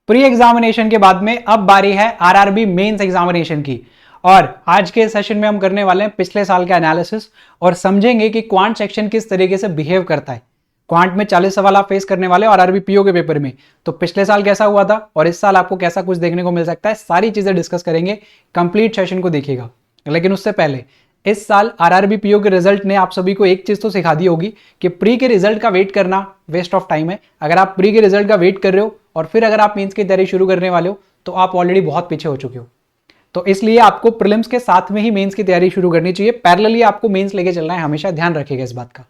Pre examination के बाद में अब बारी है आरआरबी मेंस एग्जामिनेशन की। और आज के सेशन में हम करने वाले हैं पिछले साल का एनालिसिस और समझेंगे कि क्वांट सेक्शन किस तरीके से बिहेव करता है। क्वांट में 40 सवाल आप फेस करने वाले आरआरबी पीओ के पेपर में, तो पिछले साल कैसा हुआ था और इस साल आपको कैसा कुछ देखने को मिल सकता है, सारी चीजें डिस्कस करेंगे। कंप्लीट सेशन को देखिएगा। लेकिन उससे पहले इस साल आरआरबी पीओ के रिजल्ट ने आप सभी को एक चीज तो सिखा दी होगी कि प्री के रिजल्ट का वेट करना वेस्ट ऑफ टाइम है। अगर आप प्री के रिजल्ट का वेट कर रहे हो और फिर अगर आप मेंस की तैयारी शुरू करने वाले हो तो आप ऑलरेडी बहुत पीछे हो चुके हो। तो इसलिए आपको प्रीलिम्स के साथ में ही मेंस की तैयारी शुरू करनी चाहिए। पैरेलली आपको मेंस लेके चलना है, हमेशा ध्यान रखिएगा इस बात का।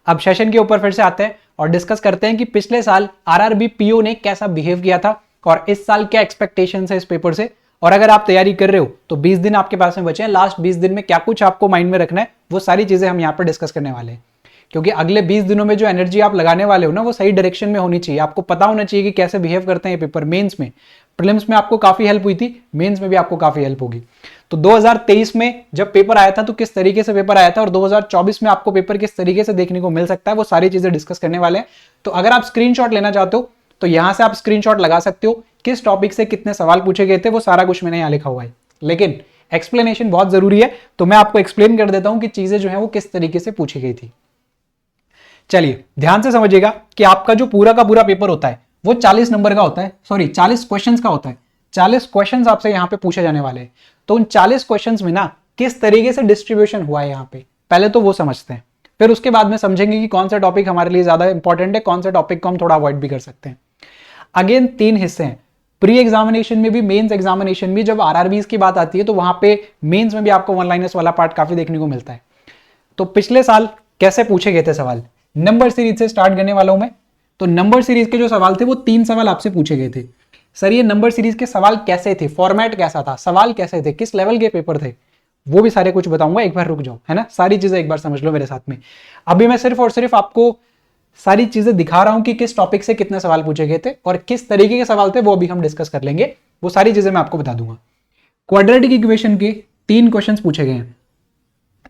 अब सेशन के ऊपर फिर से आते हैं और डिस्कस करते हैं कि पिछले साल आरआरबी पीओ ने कैसा बिहेव किया था और इस साल क्या एक्सपेक्टेशन है इस पेपर से। और अगर आप तैयारी कर रहे हो तो 20 दिन आपके पास में बचे हैं। लास्ट 20 दिन में क्या कुछ आपको माइंड में रखना है, वो सारी चीजें हम यहाँ पर डिस्कस करने वाले हैं। क्योंकि अगले 20 दिनों में जो एनर्जी आप लगाने वाले हो ना, वो सही डायरेक्शन में होनी चाहिए। आपको पता होना चाहिए कि कैसे बिहेव करते हैं ये पेपर। मेंस में, प्रीलिम्स में आपको काफी हेल्प हुई थी, मेंस में भी आपको काफी हेल्प होगी। तो 2023 में जब पेपर आया था तो किस तरीके से पेपर आया था और 2024 में आपको पेपर किस तरीके से देखने को मिल सकता है, वो सारी चीजें डिस्कस करने वाले हैं। तो अगर आप स्क्रीनशॉट लेना चाहते हो तो यहां से आप स्क्रीनशॉट लगा सकते हो। किस टॉपिक से कितने सवाल पूछे गए थे वो सारा कुछ मैंने यहां लिखा हुआ है, लेकिन एक्सप्लेनेशन बहुत जरूरी है तो मैं आपको एक्सप्लेन कर देता हूं कि चीजें जो है वो किस तरीके से पूछी गई थी। चलिए ध्यान से समझिएगा कि आपका जो पूरा का पूरा पेपर होता है वो 40 नंबर का होता है, सॉरी 40 क्वेश्चंस का होता है। 40 क्वेश्चंस आपसे यहां पे पूछे जाने वाले हैं। तो उन 40 क्वेश्चंस में ना किस तरीके से डिस्ट्रीब्यूशन हुआ है यहां पे, पहले तो वो समझते हैं। फिर उसके बाद में समझेंगे कि कौन सा टॉपिक हमारे लिए ज्यादा इंपॉर्टेंट है, कौन सा टॉपिक को हम थोड़ा अवॉइड भी कर सकते हैं। अगेन 3 हिस्से हैं, प्री एग्जामिनेशन में भी, मेंस एग्जामिनेशन में। जब आरआरबीज की बात आती है तो वहां पे मेंस में भी आपको वन लाइनर्स वाला पार्ट काफी देखने को मिलता है। तो पिछले साल कैसे पूछे गए थे सवाल, नंबर सीरीज से स्टार्ट करने वाला हूं मैं। तो नंबर सीरीज के जो सवाल थे वो 3 सवाल आपसे पूछे गए थे। सर ये नंबर सीरीज के सवाल कैसे थे, फॉर्मेट कैसा था, सवाल कैसे थे, किस लेवल के पेपर थे, वो भी सारे कुछ बताऊंगा। एक बार रुक जाओ, है ना, सारी चीजें एक बार समझ लो मेरे साथ में। अभी मैं सिर्फ और सिर्फ आपको सारी चीजें दिखा रहा हूं कि किस टॉपिक से कितने सवाल पूछे गए थे और किस तरीके के सवाल थे, वो भी हम डिस्कस कर लेंगे। वो सारी चीजें मैं आपको बता दूंगा। क्वाड्रेटिक इक्वेशन के 3 क्वेश्चन पूछे गए हैं।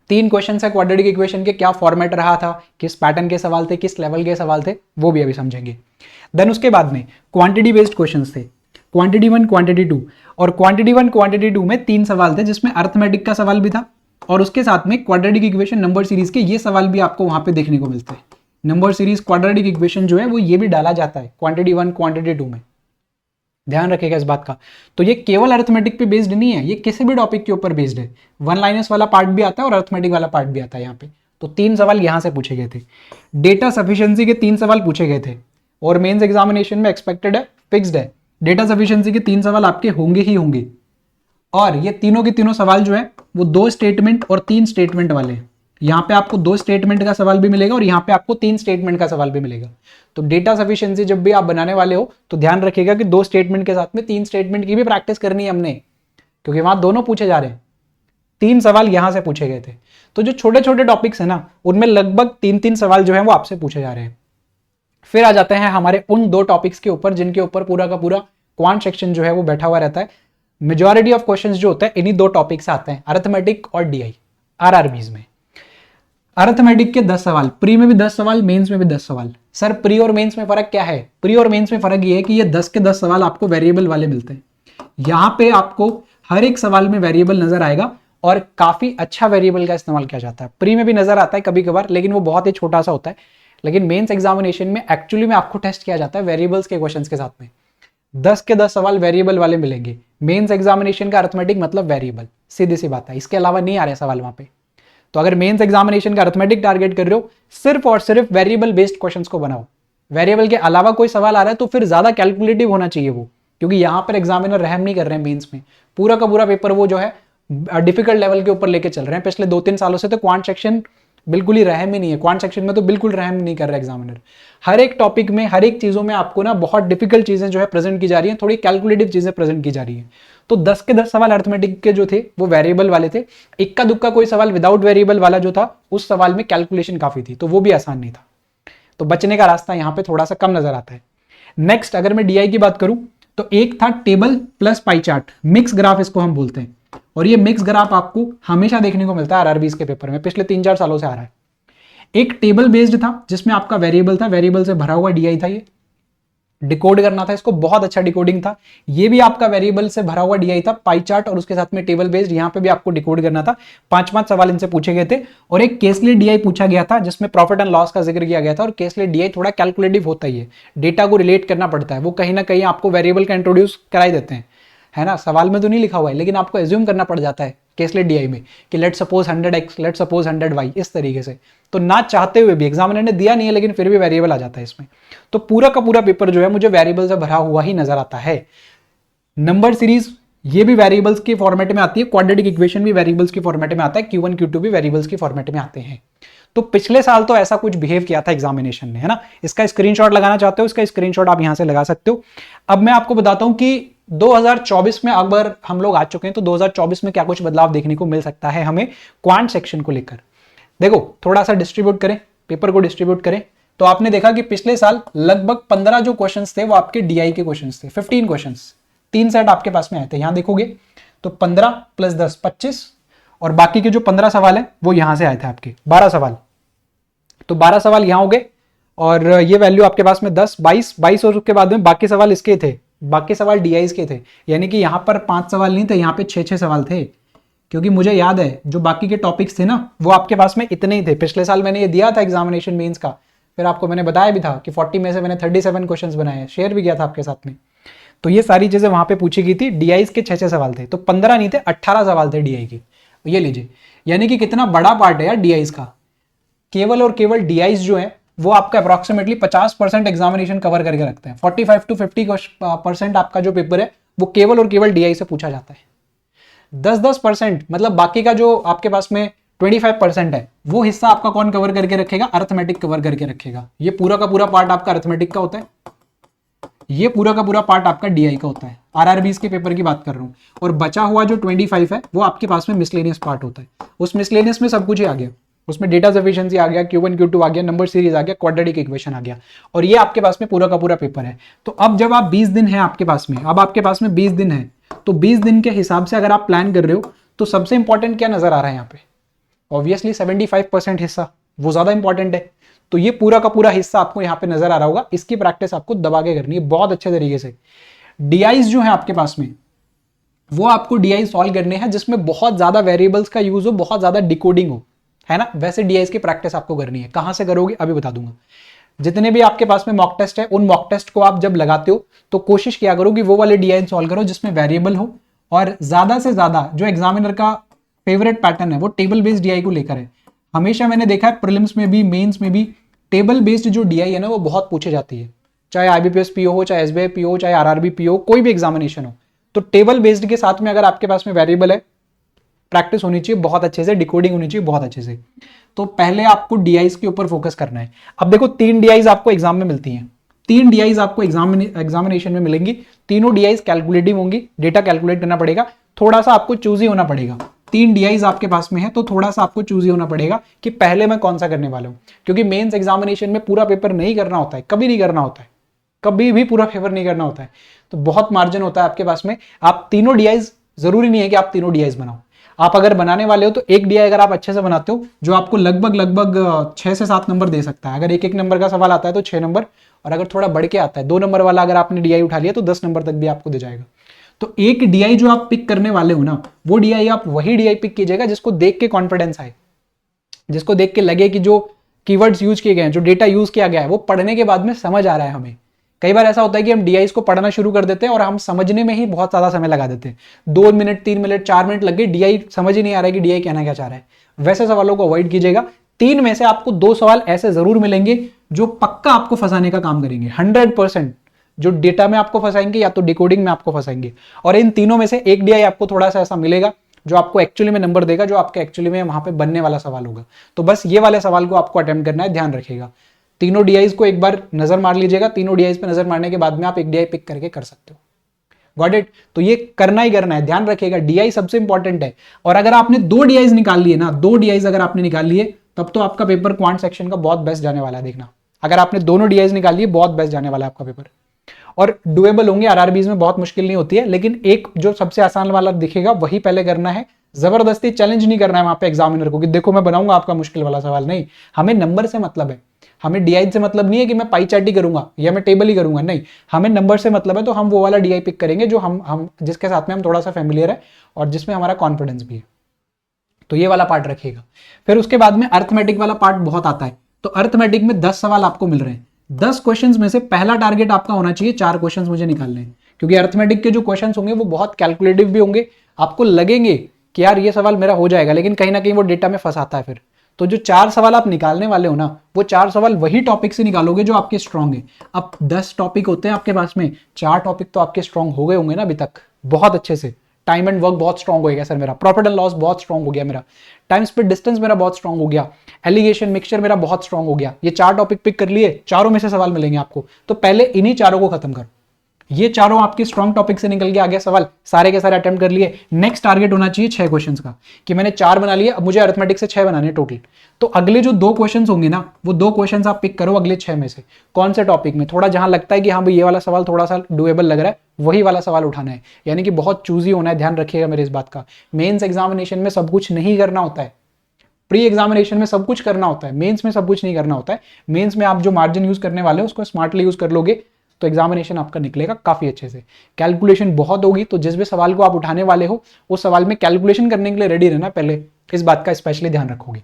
3 क्वेश्चन है क्वाड्रेटिक इक्वेशन के, क्या फॉर्मेट रहा था, किस पैटर्न के सवाल थे, किस लेवल के सवाल थे, वो भी अभी समझेंगे। देन उसके बाद में क्वांटिटी बेस्ड क्वेश्चंस थे, क्वांटिटी 1, क्वांटिटी 2। और क्वांटिटी 1, क्वांटिटी 2 में 3 सवाल थे जिसमें अर्थमेटिक का सवाल भी था और उसके साथ में क्वाड्रेटिक इक्वेशन नंबर सीरीज के ये सवाल भी आपको वहां पे देखने को मिलते हैं। नंबर सीरीज क्वाड्रेटिक इक्वेशन जो है वो ये भी डाला जाता है क्वांटिटी 1, क्वांटिटी 2 में। ध्यान रखिएगा इस बात का। तो ये केवल अर्थमेटिक पे बेस्ड नहीं है, ये किसी भी टॉपिक के ऊपर बेस्ड है। वन लाइनर्स वाला पार्ट भी आता है और अर्थमेटिक वाला पार्ट भी आता है यहाँ पे। तो 3 सवाल यहां से पूछे गए थे। डेटा सफिशिएंसी के 3 सवाल पूछे गए थे और मेंस एग्जामिनेशन में एक्सपेक्टेड है, फिक्स्ड है, डेटा सफिशिएंसी के 3 सवाल आपके होंगे ही होंगे। और ये तीनों के तीनों सवाल जो है वो 2 स्टेटमेंट और 3 स्टेटमेंट वाले हैं। यहाँ पे आपको 2 स्टेटमेंट का सवाल भी मिलेगा और यहाँ पे आपको 3 स्टेटमेंट का सवाल भी मिलेगा। तो डेटा सफिशिएंसी जब भी आप बनाने वाले हो तो ध्यान रखिएगा कि 2 स्टेटमेंट के साथ में 3 स्टेटमेंट की भी प्रैक्टिस करनी है हमने, क्योंकि वहां दोनों पूछे जा रहे हैं। 3 सवाल यहां से पूछे गए थे। तो जो छोटे छोटे टॉपिक्स है ना, उनमें लगभग 3-3 सवाल जो है वो आपसे पूछे जा रहे हैं। फिर आ जाते हैं हमारे उन 2 टॉपिक्स के ऊपर जिनके ऊपर पूरा का पूरा क्वांट सेक्शन जो है वो बैठा हुआ रहता है। मेजॉरिटी ऑफ क्वेश्चंस जो होता है इन्हीं 2 टॉपिक से आते हैं, अरिथमेटिक और डीआई आरआरबीज में। अरिथमेटिक के 10 सवाल, प्री में भी 10 सवाल, मेंस में भी 10 सवाल। सर प्री और मेंस में फर्क क्या है? प्री और मेंस में फर्क ये है कि ये 10 के 10 सवाल आपको वेरिएबल वाले मिलते हैं। यहां पे आपको हर एक सवाल में वेरिएबल नजर आएगा और काफी अच्छा वेरिएबल का इस्तेमाल किया जाता है। प्री में भी नजर आता है कभी कभार, लेकिन वो बहुत ही छोटा सा होता है। लेकिन मेंस एग्जामिनेशन में एक्चुअली में आपको टेस्ट किया जाता है वेरिएबल्स के क्वेश्चंस के साथ में। 10 के 10 सवाल वेरिएबल वाले मिलेंगे। मेंस एग्जामिनेशन का अरिथमेटिक मतलब वेरिएबल, सीधी सी बात है, इसके अलावा नहीं आ रहे सवाल वहां पे। तो अगर मेंस एग्जामिनेशन का अरिथमेटिक टारगेट कर रहे हो, सिर्फ और सिर्फ वेरिएबल बेस्ड क्वेश्चंस को बनाओ। वेरिएबल के अलावा कोई सवाल आ रहा है तो फिर ज्यादा कैलकुलेटिव होना चाहिए वो, क्योंकि यहां पर एग्जामिनर रहम नहीं कर रहे हैं मेंस में। पूरा का पूरा पेपर वो जो है डिफिकल्ट लेवल के ऊपर लेके चल रहे हैं। पिछले 2-3 सालों से तो क्वांट सेक्शन बिल्कुल ही रहम ही नहीं है। क्वांट सेक्शन में तो बिल्कुल रहम नहीं कर रहा एग्जामिनर। हर एक टॉपिक में, हर एक चीजों में आपको ना बहुत डिफिकल्ट चीजें जो है प्रेजेंट की जा रही हैं, थोड़ी कैलकुलेटिव चीजें प्रेजेंट की जा रही हैं। तो 10 के 10 सवाल अरिथमेटिक के जो थे वो वेरिएबल वाले थे। इक्का दुक्का कोई सवाल विदाउट वेरिएबल वाला जो था, उस सवाल में कैलकुलेशन काफी थी, तो वो भी आसान नहीं था। तो बचने का रास्ता यहाँ पे थोड़ा सा कम नजर आता है। नेक्स्ट अगर मैं डीआई की बात करूं तो एक था table plus pie chart, mix graph इसको हम बोलते हैं। और ये मिक्स ग्राफ आपको हमेशा देखने को मिलता है आरआरबीज के पेपर में, पिछले 3-4 सालों से आ रहा है। एक टेबल बेस्ड था जिसमें आपका वेरिएबल था, वेरिएबल से भरा हुआ डीआई था ये। डिकोड करना था इसको, बहुत अच्छा डिकोडिंग था। ये भी आपका वेरिएबल से भरा हुआ डीआई था, पाई चार्ट और उसके साथ में टेबल बेस्ड, यहाँ पे भी आपको डिकोड करना था। 5 सवाल इनसे पूछे गए थे और एक केसलेट डीआई पूछा गया था जिसमें प्रॉफिट एंड लॉस का जिक्र किया गया था। और केसलेट डीआई थोड़ा कैलकुलेटिव होता ही है, डेटा को रिलेट करना पड़ता है, वो कहीं ना कहीं आपको वेरिएबल का इंट्रोड्यूस कराई देते हैं, है ना। सवाल में तो नहीं लिखा हुआ है लेकिन आपको एज्यूम करना पड़ जाता है केसलेट डीआई में कि let suppose 100x, let suppose 100y, इस तरीके से। तो ना चाहते हुए भी, एग्जामिनर ने दिया नहीं है लेकिन फिर भी वेरिएबल आ जाता है इसमें। तो पूरा का पूरा पेपर जो है मुझे वेरिएबल से भरा हुआ ही नजर आता है। नंबर सीरीज ये भी वेरिएबल्स के फॉर्मेट में आती है, क्वाड्रेटिक इक्वेशन भी वेरिएबल्स के फॉर्मेट में आता है, Q1 Q2 भी वेरिएबल्स के फॉर्मेट में आते हैं। तो पिछले साल तो ऐसा कुछ बिहेव किया था एग्जामिनेशन ने, है ना। इसका स्क्रीनशॉट लगाना चाहते हो, इसका स्क्रीनशॉट आप यहां से लगा सकते हो। अब मैं आपको बताता हूं कि 2024 में अगर हम लोग आ चुके हैं तो 2024 में क्या कुछ बदलाव देखने को मिल सकता है हमें क्वांट सेक्शन को लेकर। देखो थोड़ा सा डिस्ट्रीब्यूट करें, पेपर को डिस्ट्रीब्यूट करें, तो आपने देखा कि पिछले साल लगभग 15 जो क्वेश्चंस थे वो आपके डीआई के क्वेश्चंस थे। 15 क्वेश्चंस, 3 सेट आपके पास में आए थे। यहां देखोगे तो 15 + 10 25, और बाकी के जो 15 सवाल है वो यहां से आए थे आपके 12 सवाल। तो 12 सवाल यहां हो गए और ये वैल्यू आपके पास में 10 22 और उसके बाद में बाकी सवाल इसके थे, बाकी सवाल डीआईज के थे। यानी कि यहां पर 5 सवाल नहीं थे, यहां पे 6 सवाल थे, क्योंकि मुझे याद है जो बाकी के टॉपिक्स थे ना वो आपके पास में इतने ही थे। पिछले साल मैंने ये दिया था एग्जामिनेशन मेंस का, फिर आपको मैंने बताया भी था कि 40 में से मैंने 37 क्वेश्चंस बनाए, शेयर भी किया था आपके साथ में। तो ये सारी चीजें वहां पे पूछी गई थी। डीआईज के 6 सवाल थे, तो 15 नहीं थे, 18 सवाल थे डीआई के। ये लीजिए, यानी कि कितना बड़ा पार्ट है यार डीआईज का। केवल और केवल डीआईज जो है वो आपका अप्रोक्सीमेटली 50% एग्जामिनेशन कवर करके रखते हैं। 45 to 50% आपका जो पेपर है वो केवल और केवल डीआई से पूछा जाता है। 10% मतलब बाकी का जो आपके पास में 25% है वो हिस्सा आपका कौन कवर करके रखेगा? अरिथमेटिक कवर करके रखेगा। ये पूरा का पूरा पार्ट आपका अरिथमेटिक का होता है, ये पूरा का पूरा पार्ट आपका डीआई का होता है। आरआरबीज के पेपर की बात कर रहा हूं। और बचा हुआ जो 25 है वो आपके पास में मिसलेनियस पार्ट होता है। उस मिसलेनियस में सब कुछ ही आ गया, उसमें डेटा सफिशिएंसी आ गया, Q1 Q2 आ गया, नंबर सीरीज आ गया, क्वाड्रेटिक इक्वेशन आ गया, और ये आपके पास में पूरा का पूरा पेपर है। तो अब जब आप 20 दिन है आपके पास में, अब आपके पास में 20 दिन है, तो 20 दिन के हिसाब से अगर आप प्लान कर रहे हो तो सबसे इंपॉर्टेंट क्या नजर आ रहा है यहाँ पे? ऑब्वियसली 75% हिस्सा, वो ज्यादा इंपॉर्टेंट है। तो ये पूरा का पूरा हिस्सा आपको यहाँ पे नजर आ रहा होगा। इसकी प्रैक्टिस आपको दबा के करनी है बहुत अच्छे तरीके से। डीआईज जो है आपके पास में वो आपको डीआई सॉल्व करने हैं जिसमें बहुत ज्यादा वेरिएबल्स का यूज हो, बहुत ज्यादा डिकोडिंग हो, है ना। वैसे डीआईज की प्रैक्टिस आपको करनी है। कहां से करोगे अभी बता दूंगा। जितने भी आपके पास में मॉक टेस्ट है उन मॉक टेस्ट को आप जब लगाते हो तो कोशिश किया करो कि वो वाले डीआई सॉल्व करो जिसमें वेरिएबल हो, और ज्यादा से ज्यादा जो एग्जामिनर का फेवरेट पैटर्न है वो टेबल बेस्ड डीआई को लेकर है। हमेशा मैंने देखा है प्रीलिम्स में भी मेंस में भी टेबल बेस्ड जो डीआई है ना वो बहुत पूछे जाती है, चाहे आईबीपीएस पीओ हो, चाहे एसबीआई पीओ हो, चाहे आरआरबी पीओ, कोई भी एग्जामिनेशन हो। तो टेबल बेस्ड के साथ में अगर आपके पास में वेरिएबल है, प्रैक्टिस होनी चाहिए बहुत अच्छे से, डिकोडिंग होनी चाहिए बहुत अच्छे से। तो पहले आपको डीआईज के ऊपर फोकस करना है। अब देखो 3 डीआईज आपको एग्जाम में मिलती हैं, 3 डीआईज आपको एग्जामिनेशन में मिलेंगी। तीनों डीआईज कैलकुलेटिव होंगी, डेटा कैलकुलेट करना पड़ेगा, थोड़ा सा आपको चूज ही होना पड़ेगा। 3 डीआईज आपके पास में है तो थोड़ा सा आपको चूज ही होना पड़ेगा कि पहले मैं कौन सा करने वाला हूं, क्योंकि मेंस एग्जामिनेशन में पूरा पेपर नहीं करना होता है, कभी नहीं करना होता है, कभी भी पूरा पेपर नहीं करना होता है। तो बहुत मार्जिन होता है आपके पास में। आप तीनों डीआईज, जरूरी नहीं है कि आप तीनों डीआईज बनाओ। आप अगर बनाने वाले हो तो एक डीआई अगर आप अच्छे से बनाते हो जो आपको लगभग 6 से 7 नंबर दे सकता है। अगर एक नंबर का सवाल आता है तो 6 नंबर, और अगर थोड़ा बढ़ के आता है 2 नंबर वाला अगर आपने डीआई उठा लिया तो 10 नंबर तक भी आपको दे जाएगा। तो एक डीआई जो आप पिक करने वाले हो ना, वो डीआई आप वही डीआई पिक कीजिएगा जिसको देख के कॉन्फिडेंस आए, जिसको देख के लगे कि जो कीवर्ड्स यूज किए गए हैं, जो डेटा यूज किया गया है वो पढ़ने के बाद में समझ आ रहा है हमें। कई बार ऐसा होता है कि हम डीआईज को पढ़ना शुरू कर देते हैं और हम समझने में ही बहुत ज्यादा समय लगा देते हैं, 2 मिनट 3 मिनट 4 मिनट लग गए, डीआई समझ ही नहीं आ रहा है कि डीआई कहना क्या चाह रहा है। वैसे सवालों को अवॉइड कीजिएगा। 3 में से आपको 2 सवाल ऐसे जरूर मिलेंगे जो पक्का आपको फंसाने का काम करेंगे, 100%, जो डेटा में आपको फंसाएंगे या तो डिकोडिंग में आपको फंसाएंगे। और इन तीनों में से एक डीआई आपको थोड़ा सा ऐसा मिलेगा जो आपको एक्चुअली में नंबर देगा, जो आपके एक्चुअली में वहां पे बनने वाला सवाल होगा। तो बस ये वाले सवाल को आपको अटेम्प्ट करना है, ध्यान रखिएगा। तीनों डीआईज को एक बार नजर मार लीजिएगा, तीनों डीआईज पे नजर मारने के बाद में आप एक डीआई पिक करके कर सकते हो। Got it? तो ये करना ही करना है, ध्यान रखिएगा, डीआई सबसे इंपॉर्टेंट है। और अगर आपने 2 डीआईज निकाल लिए ना, 2 डीआईज अगर आपने निकाल लिए तब तो आपका पेपर क्वांट सेक्शन का बहुत बेस्ट जाने वाला है। देखना, अगर आपने दोनों डीआईज निकाल लिए बहुत बेस्ट जाने वाला है आपका पेपर, और डुएबल होंगे। आरआरबीज में बहुत मुश्किल नहीं होती है, लेकिन एक जो सबसे आसान वाला दिखेगा वही पहले करना है। जबरदस्ती चैलेंज नहीं करना है वहां पे एग्जामिनर को कि देखो मैं बनाऊंगा आपका मुश्किल वाला सवाल, नहीं, हमें नंबर से मतलब है। हमें DI से मतलब नहीं है कि मैं पाई चार्ट ही करूंगा या मैं टेबल ही करूंगा, नहीं, हमें नंबर से मतलब है, तो हम वो वाला DI पिक करेंगे जो हम जिसके साथ में हम थोड़ा सा फेमिलियर है और जिसमें हमारा कॉन्फिडेंस भी है। तो ये वाला पार्ट रखिएगा। फिर उसके बाद में अर्थमेटिक वाला पार्ट बहुत आता है। तो अर्थमेटिक में 10 सवाल आपको मिल रहे हैं। 10 क्वेश्चंस में से पहला टारगेट आपका होना चाहिए 4 क्वेश्चंस मुझे निकालने हैं, क्योंकि अर्थमेटिक के जो क्वेश्चंस होंगे वो बहुत कैलकुलेटिव भी होंगे। आपको लगेंगे कि यार ये सवाल मेरा हो जाएगा, लेकिन कहीं ना कहीं वो डेटा में फंसाता है फिर। तो जो 4 सवाल आप निकालने वाले हो ना, वो 4 सवाल वही टॉपिक से निकालोगे जो आपके स्ट्रांग है। अब 10 टॉपिक होते हैं आपके पास में, 4 टॉपिक तो आपके स्ट्रांग हो गए होंगे ना अभी तक बहुत अच्छे से। टाइम एंड वर्क बहुत स्ट्रांग हो गया सर मेरा, प्रॉफिट एंड लॉस बहुत स्ट्रांग हो गया मेरा, टाइम स्पीड डिस्टेंस मेरा बहुत स्ट्रांग हो गया, एलिगेशन मिक्सचर मेरा बहुत स्ट्रांग हो गया। ये 4 टॉपिक पिक कर लिए, चारों में से सवाल मिलेंगे आपको, तो पहले इन्हीं चारों को खत्म करो। ये चारों आपके स्ट्रॉन्ग टॉपिक से निकल के आ गया सवाल, सारे के सारे अटेम्प्ट कर लिए। नेक्स्ट टारगेट होना चाहिए 6 क्वेश्चंस का, कि मैंने 4 बना लिए, अब मुझे अरिथमेटिक से 6 बनाने टोटल। तो अगले जो 2 क्वेश्चंस होंगे ना, वो 2 क्वेश्चंस आप पिक करो अगले 6 में से, कौन से टॉपिक में थोड़ा जहां लगता है कि हाँ भाई ये वाला सवाल थोड़ा सा डुएबल लग रहा है, वही वाला सवाल उठाना है। यानी कि बहुत चूजी होना है, ध्यान रखिएगा मेरे इस बात का। मेंस एग्जामिनेशन में सब कुछ नहीं करना होता है, प्री एग्जामिनेशन में सब कुछ करना होता है, मेंस में सब कुछ नहीं करना होता है। मेंस में आप जो मार्जिन यूज करने वाले हो उसको स्मार्टली यूज कर लोगे तो एग्जामिनेशन आपका निकलेगा काफी अच्छे से। कैलकुलेशन बहुत होगी, तो जिस भी सवाल को आप उठाने वाले हो उस सवाल में कैलकुलेशन करने के लिए रेडी रहना, पहले इस बात का स्पेशली ध्यान रखोगे।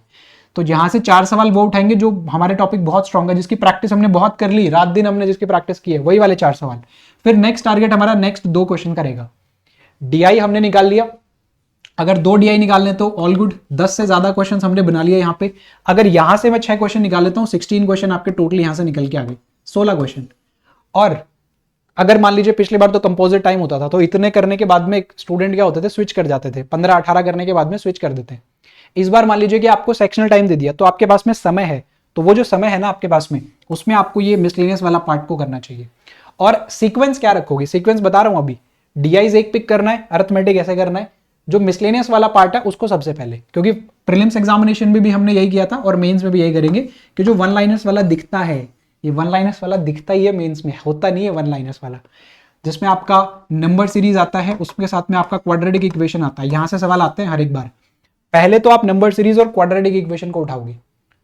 तो यहां से 4 सवाल वो उठाएंगे जो हमारे टॉपिक बहुत स्ट्रॉन्ग है, जिसकी प्रैक्टिस हमने बहुत कर ली, रात दिन हमने जिसकी प्रैक्टिस की है, वही वाले 4 सवाल। फिर नेक्स्ट टारगेट हमारा नेक्स्ट 2 क्वेश्चन करेगा। DI हमने निकाल लिया, अगर 2 DI निकालने तो ऑल गुड, 10 से ज्यादा क्वेश्चन हमने बना लिया यहाँ पे। अगर यहां से मैं 6 क्वेश्चन निकाल लेता हूँ, 16 क्वेश्चन आपके टोटल यहां से निकल के आ गए, 16 क्वेश्चन। और अगर मान लीजिए पिछली बार तो कंपोजिट टाइम होता था, तो इतने करने के बाद में स्टूडेंट क्या होते थे, स्विच कर जाते थे, 15-18 करने के बाद में स्विच कर देते हैं। इस बार मान लीजिए कि आपको सेक्शनल टाइम दे दिया, तो आपके पास में समय है, तो वो जो समय है ना आपके पास में, उसमें आपको ये मिसलेनियस वाला पार्ट को करना चाहिए। और सीक्वेंस क्या रखोगे, सीक्वेंस बता रहा हूं अभी। DIs एक पिक करना है, अरिथमेटिक ऐसे करना है, जो मिसलेनियस वाला पार्ट है उसको सबसे पहले, क्योंकि प्रीलिम्स एग्जामिनेशन में भी हमने यही किया था और मेंस में भी यही करेंगे कि जो 1 लाइनर्स वाला दिखता है, ये 1 लाइनर्स वाला दिखता ही है मेंस में, होता नहीं है 1 लाइनर्स वाला, जिसमें आपका नंबर सीरीज आता है, उसके साथ में आपका क्वाड्रेटिक इक्वेशन आता है। यहां से सवाल आते हैं हर एक बार। पहले तो आप नंबर सीरीज और क्वाड्रेटिक इक्वेशन को उठाओगे,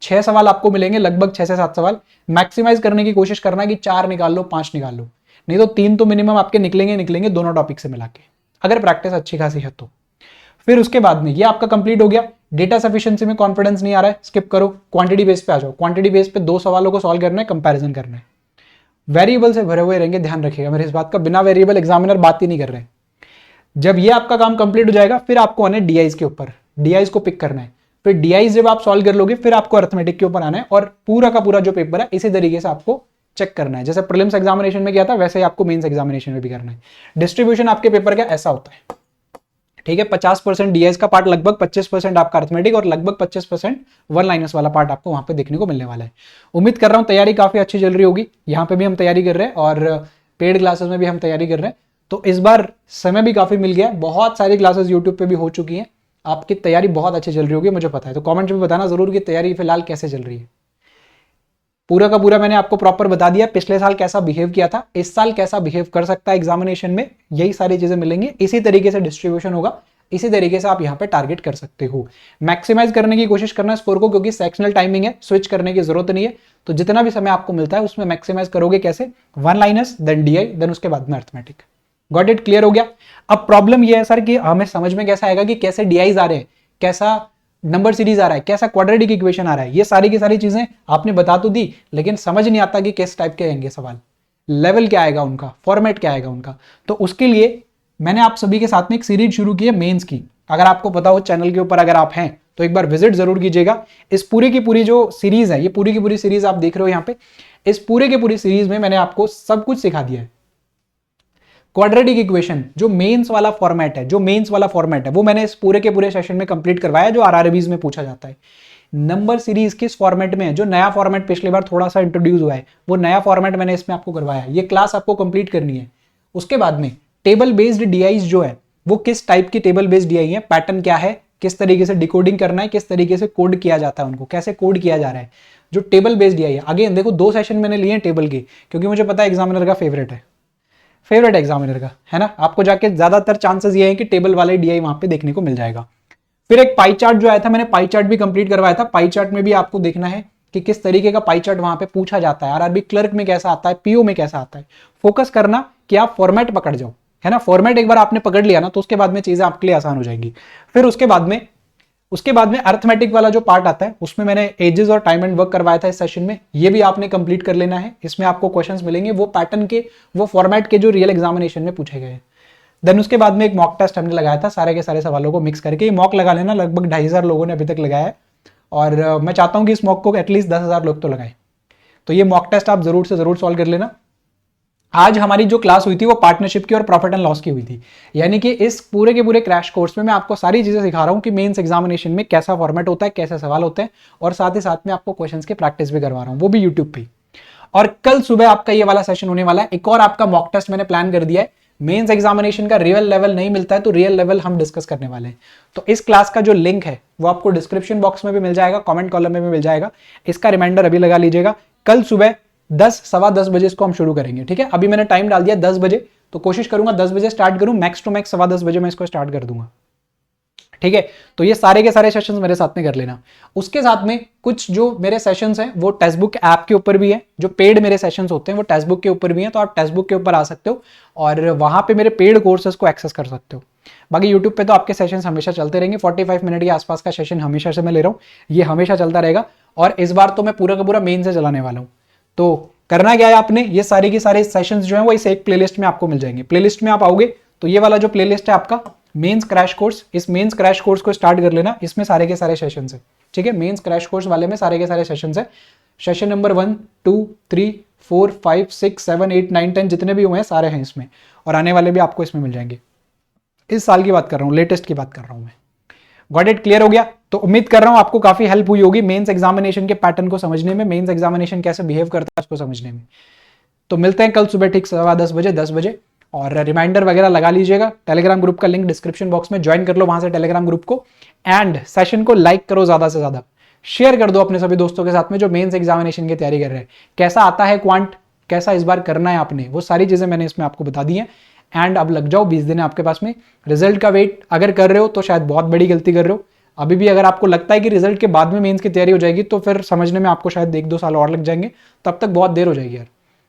6 सवाल आपको मिलेंगे, लगभग 6 से 7 सवाल। मैक्सिमाइज करने की कोशिश करना कि 4 निकाल लो, 5 निकाल लो, नहीं तो 3 तो मिनिमम आपके निकलेंगे दोनों टॉपिक से मिला के, अगर प्रैक्टिस अच्छी खासी है तो। फिर उसके बाद में ये आपका कंप्लीट हो गया। डेटा सफिशिएंसी में कॉन्फिडेंस नहीं आ रहा है, स्किप करो, क्वांटिटी बेस पे आ जाओ। क्वांटिटी बेस पे 2 सवालों को सॉल्व करना है, कंपैरिजन करना है। वेरिएबल से भरे हुए रहेंगे, ध्यान रखिएगा मेरे इस बात का, बिना वेरिएबल एग्जामिनर बात ही नहीं कर रहे। जब ये आपका काम कंप्लीट हो जाएगा, फिर आपको आना है DIs के ऊपर, DIs को पिक करना है। फिर DIs जब आप सॉल्व कर लोगे, फिर आपको अरिथमेटिक के ऊपर आना है, और पूरा का पूरा जो पेपर है इसी तरीके से आपको चेक करना है। जैसे प्रीलिम्स एग्जामिनेशन में किया था, वैसे ही आपको मेंस एग्जामिनेशन में भी करना है। डिस्ट्रीब्यूशन आपके पेपर का ऐसा होता है, ठीक है, 50% DIs का पार्ट, लगभग 25% आपका अरिथमेटिक, और लगभग 25% 1 लाइनर्स वाला पार्ट आपको वहां पे देखने को मिलने वाला है। उम्मीद कर रहा हूं तैयारी काफी अच्छी चल रही होगी। यहाँ पे भी हम तैयारी कर रहे हैं और पेड क्लासेस में भी हम तैयारी कर रहे हैं, तो इस बार समय भी काफी मिल गया। बहुत सारी क्लासेस यूट्यूब पे भी हो चुकी हैं, आपकी तैयारी बहुत अच्छी चल रही होगी, मुझे पता है। तो कॉमेंट में बताना जरूर कि तैयारी फिलहाल कैसे चल रही है। पूरा का पूरा मैंने आपको प्रॉपर बता दिया, पिछले साल कैसा बिहेव किया था, इस साल कैसा बिहेव कर सकता है एग्जामिनेशन में, यही सारी चीजें मिलेंगी। इसी तरीके से डिस्ट्रीब्यूशन होगा, इसी तरीके से आप यहाँ पे टारगेट कर सकते हो। मैक्सिमाइज करने की कोशिश करना स्कोर को, क्योंकि सेक्शनल टाइमिंग है, स्विच करने की जरूरत नहीं है। तो जितना भी समय आपको मिलता है उसमें मैक्सिमाइज करोगे कैसे, 1 लाइनर्स, देन DI, देन उसके बाद में अरिथमेटिक। गॉट इट, क्लियर हो गया। अब प्रॉब्लम ये है सर कि हमें समझ में कैसा आएगा कि कैसे DIs आ रहे हैं, कैसा नंबर सीरीज आ रहा है, कैसा क्वाड्रेटिक इक्वेशन आ रहा है। ये सारी की सारी चीजें आपने बता तो दी, लेकिन समझ नहीं आता कि किस टाइप के आएंगे सवाल, लेवल क्या आएगा उनका, फॉर्मेट क्या आएगा उनका। तो उसके लिए मैंने आप सभी के साथ में एक सीरीज शुरू की है मेंस की। अगर आपको पता हो, चैनल के ऊपर अगर आप हैं तो एक बार विजिट जरूर कीजिएगा। इस पूरी की पूरी जो सीरीज है, ये पूरी की पूरी सीरीज आप देख रहे हो यहाँ पे, इस पूरे की पूरी सीरीज में मैंने आपको सब कुछ सिखा दिया है। क्वाड्रेटिक इक्वेशन जो मेंस वाला फॉर्मेट है, वो मैंने इस पूरे के पूरे सेशन में कंप्लीट करवाया, जो RRBs में पूछा जाता है। नंबर सीरीज किस फॉर्मेट में है, जो नया फॉर्मेट पिछली बार थोड़ा सा इंट्रोड्यूस हुआ है, वो नया फॉर्मेट मैंने इसमें आपको करवाया। ये क्लास आपको कंप्लीट करनी है। उसके बाद में टेबल बेस्ड DIs जो है, वो किस टाइप की टेबल बेस्ड DI है, पैटर्न क्या है, किस तरीके से डिकोडिंग करना है, किस तरीके से कोड किया जाता है, उनको कैसे कोड किया जा रहा है, जो टेबल बेस्ड DI है। अगेन देखो, 2 सेशन मैंने लिए हैं टेबल के, क्योंकि मुझे पता है एग्जामिनर का फेवरेट है एग्जामिनर का, है ना। आपको जाके ज्यादातर चांसेस ये है कि टेबल वाले DI वहां पे देखने को मिल जाएगा। फिर एक पाई चार्ट जो आया था, मैंने पाई चार्ट भी कंप्लीट करवाया था। पाई चार्ट में भी आपको देखना है कि किस तरीके का पाई चार्ट वहां पे पूछा जाता है, आरआरबी क्लर्क में कैसा आता है, पीओ में कैसा आता है। फोकस करना कि आप फॉर्मेट पकड़ जाओ, है ना। फॉर्मेट एक बार आपने पकड़ लिया ना तो उसके बाद में चीजें आपके लिए आसान हो जाएंगी। फिर उसके बाद में अर्थमेटिक वाला जो पार्ट आता है उसमें मैंने एजेस और टाइम एंड वर्क करवाया था इस सेशन में, ये भी आपने कंप्लीट कर लेना है। इसमें आपको क्वेश्चंस मिलेंगे वो पैटर्न के, वो फॉर्मेट के जो रियल एग्जामिनेशन में पूछे गए हैं। देन उसके बाद में एक मॉक टेस्ट हमने लगाया था सारे के सारे सवालों को मिक्स करके। ये मॉक लगा लेना, लगभग 2,500 लोगों ने अभी तक लगाया है और मैं चाहता हूं कि इस मॉक को एटलीस्ट 10,000 लोग तो लगाएं। तो ये मॉक टेस्ट आप जरूर से जरूर सॉल्व कर लेना। आज हमारी जो क्लास हुई थी वो पार्टनरशिप की और प्रॉफिट एंड लॉस की हुई थी, यानी कि इस पूरे के पूरे क्रैश कोर्स में मैं आपको सारी चीजें सिखा रहा हूं कि मेंस एग्जामिनेशन में कैसा फॉर्मेट होता है, कैसे सवाल होते हैं, और साथ ही साथ में आपको क्वेश्चंस की प्रैक्टिस भी करवा रहा हूं, वो भी यूट्यूब पे। और कल सुबह आपका ये वाला सेशन होने वाला है। एक और आपका मॉक टेस्ट मैंने प्लान कर दिया है। मेंस एग्जामिनेशन का रियल लेवल नहीं मिलता है तो रियल लेवल हम डिस्कस करने वाले हैं। तो इस क्लास का जो लिंक है वो आपको डिस्क्रिप्शन बॉक्स में भी मिल जाएगा, कमेंट कॉलम में भी मिल जाएगा। इसका रिमाइंडर अभी लगा लीजिएगा। कल सुबह 10 सवा 10 बजे इसको हम शुरू करेंगे, ठीक है। अभी मैंने टाइम डाल दिया 10 बजे, तो कोशिश करूंगा 10 बजे स्टार्ट करूं, मैक्स टू मैक्स सवा 10 बजे मैं इसको स्टार्ट कर दूंगा, ठीक है। तो ये सारे के सारे सेशंस मेरे साथ में कर लेना। उसके साथ में कुछ जो मेरे सेशंस हैं वो टेक्स्ट बुक ऐप के ऊपर भी है, जो पेड मेरे सेशंस होते हैं वो टेक्स्ट बुक के ऊपर भी हैं, तो आप टेक्स्ट बुक के ऊपर आ सकते हो और वहां पे मेरे पेड कोर्सेज को एक्सेस कर सकते हो। बाकी यूट्यूब पे तो आपके सेशंस हमेशा चलते रहेंगे, 45 मिनट के आसपास का सेशन हमेशा से मैं ले रहा हूँ, ये हमेशा चलता रहेगा। और इस बार तो मैं पूरा का पूरा मेन से चलाने वाला हूँ। तो करना क्या है आपने, ये सारे के सारे सेशंस जो हैं वो इस एक प्लेलिस्ट में आपको मिल जाएंगे। प्लेलिस्ट में आप आओगे तो ये वाला जो प्लेलिस्ट है आपका मेंस क्रैश कोर्स, इस मेंस क्रैश कोर्स को स्टार्ट कर लेना। इसमें सारे के सारे सेशंस है, ठीक है। मेंस क्रैश कोर्स वाले में सारे के सारे सेशंस है। सेशन नंबर 1 2 3 4 5 6 7 8 9 10 जितने भी हुए हैं सारे हैं इसमें, और आने वाले भी आपको इसमें मिल जाएंगे। इस साल की बात कर रहा हूँ, लेटेस्ट की बात कर रहा हूँ मैं। गॉट इट, क्लियर हो गया। तो उम्मीद कर रहा हूं आपको काफी हेल्प हुई होगी मेंस एग्जामिनेशन के पैटर्न को समझने में, मेंस एग्जामिनेशन कैसे बिहेव करता है उसको समझने में। तो मिलते हैं कल सुबह ठीक सवा 10 बजे, 10 बजे। और रिमाइंडर वगैरह लगा लीजिएगा। टेलीग्राम ग्रुप का लिंक डिस्क्रिप्शन बॉक्स में, ज्वाइन कर लो वहां से टेलीग्राम ग्रुप को। एंड सेशन को लाइक करो, ज्यादा से ज्यादा शेयर कर दो अपने सभी दोस्तों के साथ में जो मेंस एग्जामिनेशन की तैयारी कर रहे हैं। कैसा आता है क्वांट, कैसा इस बार करना है आपने, वो सारी चीजें मैंने इसमें आपको बता दी है। एंड अब लग जाओ, 20 दिन है आपके पास में। रिजल्ट का वेट अगर कर रहे हो तो शायद बहुत बड़ी गलती कर रहे हो। अभी भी अगर आपको लगता है कि रिजल्ट के बाद में मेंस की तैयारी हो जाएगी तो फिर समझने में आपको शायद 1-2 साल और लग जाएंगे, तब तक बहुत देर हो जाएगी यार।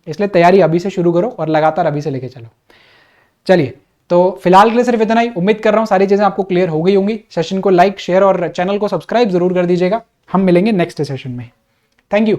इसलिए तैयारी अभी से शुरू करो और लगातार अभी से लेके चलो। चलिए, तो फिलहाल के लिए सिर्फ इतना ही। उम्मीद कर रहा हूं सारी चीजें आपको क्लियर हो गई होंगी। सेशन को लाइक, शेयर और चैनल को सब्सक्राइब जरूर कर दीजिएगा। हम मिलेंगे नेक्स्ट सेशन में। Thank you.